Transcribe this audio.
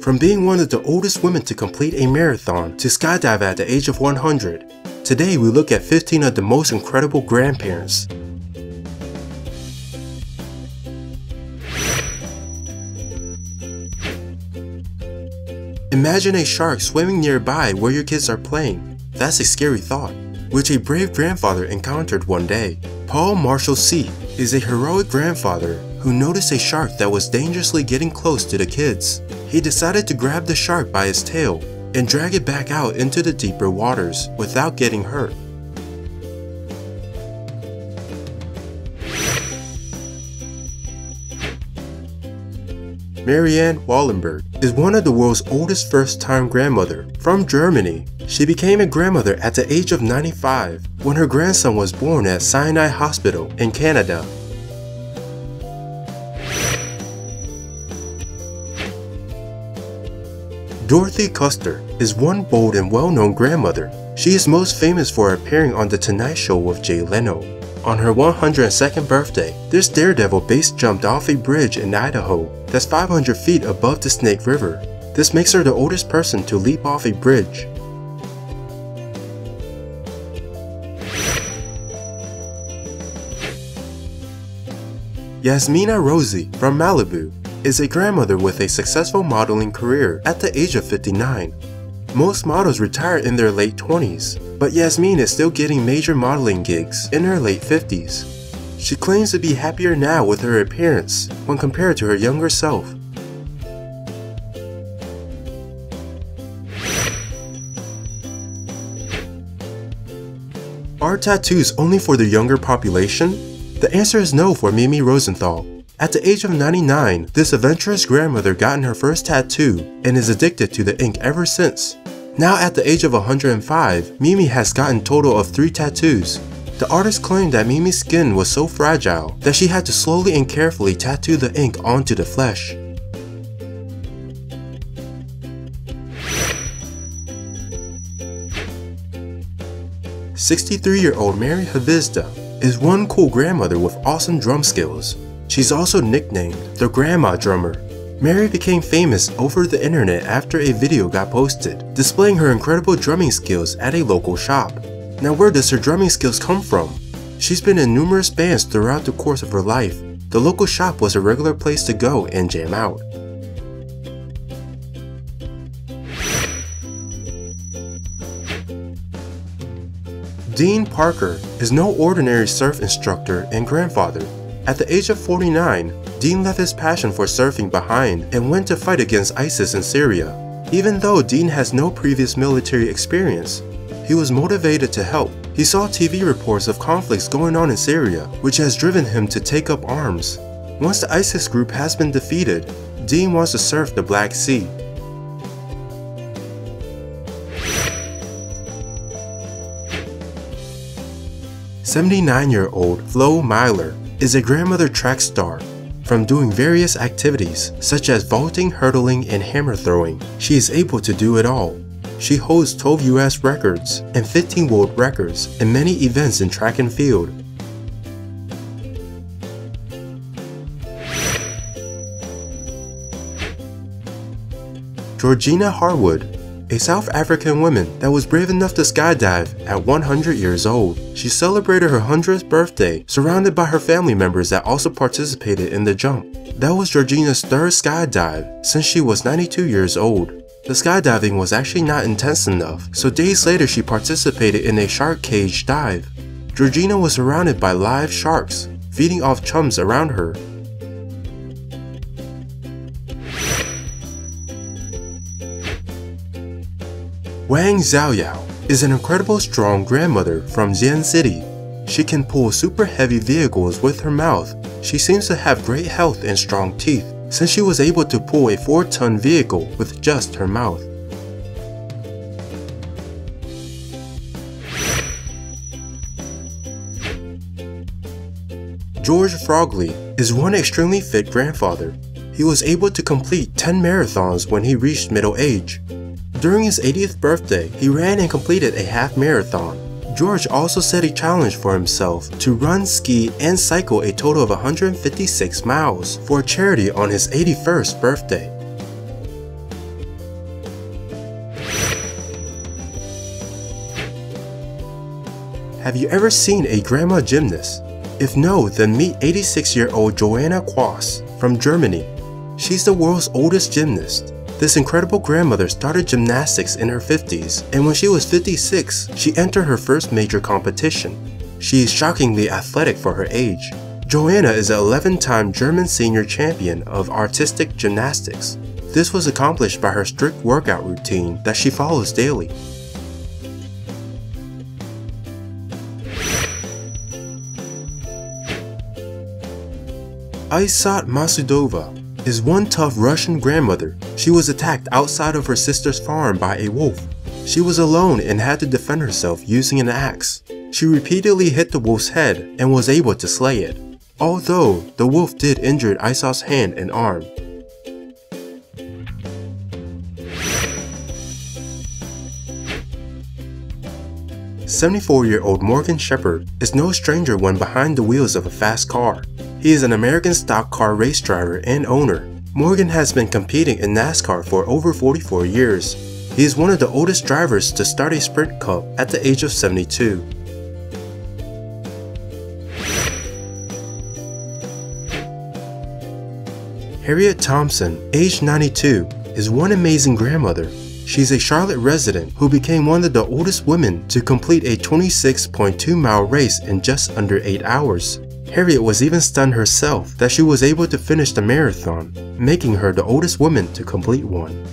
From being one of the oldest women to complete a marathon to skydive at the age of 100, today we look at 15 of the most incredible grandparents. Imagine a shark swimming nearby where your kids are playing. That's a scary thought, which a brave grandfather encountered one day. Paul Marshall C. is a heroic grandfather who noticed a shark that was dangerously getting close to the kids. He decided to grab the shark by its tail and drag it back out into the deeper waters without getting hurt. Marianne Wallenberg is one of the world's oldest first-time grandmother. From Germany, she became a grandmother at the age of 95 when her grandson was born at Sinai Hospital in Canada. Dorothy Custer is one bold and well-known grandmother. She is most famous for appearing on The Tonight Show with Jay Leno. On her 102nd birthday, this daredevil base jumped off a bridge in Idaho that's 500 feet above the Snake River. This makes her the oldest person to leap off a bridge. Yasmina Rosie from Malibu is a grandmother with a successful modeling career at the age of 59. Most models retire in their late 20s, but Yasmin is still getting major modeling gigs in her late 50s. She claims to be happier now with her appearance when compared to her younger self. Are tattoos only for the younger population? The answer is no for Mimi Rosenthal. At the age of 99, this adventurous grandmother got her first tattoo and is addicted to the ink ever since. Now at the age of 105, Mimi has gotten a total of 3 tattoos. The artist claimed that Mimi's skin was so fragile that she had to slowly and carefully tattoo the ink onto the flesh. "63-year-old Mary Havizda is one cool grandmother with awesome drum skills. She's also nicknamed the Grandma Drummer. Mary became famous over the internet after a video got posted, displaying her incredible drumming skills at a local shop. Now where does her drumming skills come from? She's been in numerous bands throughout the course of her life. The local shop was a regular place to go and jam out. Dean Parker is no ordinary surf instructor and grandfather. At the age of 49, Dean left his passion for surfing behind and went to fight against ISIS in Syria. Even though Dean has no previous military experience, he was motivated to help. He saw TV reports of conflicts going on in Syria, which has driven him to take up arms. Once the ISIS group has been defeated, Dean wants to surf the Black Sea. "79-year-old Flo Myler is a grandmother track star. From doing various activities such as vaulting, hurdling, and hammer throwing, she is able to do it all. She holds 12 US records and 15 world records in many events in track and field. Georgina Harwood, a South African woman that was brave enough to skydive at 100 years old. She celebrated her 100th birthday surrounded by her family members that also participated in the jump. That was Georgina's 3rd skydive since she was 92 years old. The skydiving was actually not intense enough, so days later she participated in a shark cage dive. Georgina was surrounded by live sharks, feeding off chums around her. Wang Xiaoyao is an incredible strong grandmother from Xi'an City. She can pull super heavy vehicles with her mouth. She seems to have great health and strong teeth, since she was able to pull a 4-ton vehicle with just her mouth. George Frogley is one extremely fit grandfather. He was able to complete 10 marathons when he reached middle age. During his 80th birthday, he ran and completed a half marathon. George also set a challenge for himself to run, ski, and cycle a total of 156 miles for a charity on his 81st birthday. Have you ever seen a grandma gymnast? If no, then meet 86-year-old Joanna Quass from Germany. She's the world's oldest gymnast. This incredible grandmother started gymnastics in her 50s, and when she was 56, she entered her first major competition. She is shockingly athletic for her age. Joanna is an 11-time German senior champion of artistic gymnastics. This was accomplished by her strict workout routine that she follows daily. Aysat Masudova is one tough Russian grandmother. She was attacked outside of her sister's farm by a wolf. She was alone and had to defend herself using an axe. She repeatedly hit the wolf's head and was able to slay it, although the wolf did injure Aysat's hand and arm. "74-year-old Morgan Shepherd is no stranger when behind the wheels of a fast car. He is an American stock car race driver and owner. Morgan has been competing in NASCAR for over 44 years. He is one of the oldest drivers to start a sprint cup at the age of 72. Harriet Thompson, aged 92, is one amazing grandmother. She's a Charlotte resident who became one of the oldest women to complete a 26.2-mile race in just under 8 hours. Harriet was even stunned herself that she was able to finish the marathon, making her the oldest woman to complete one.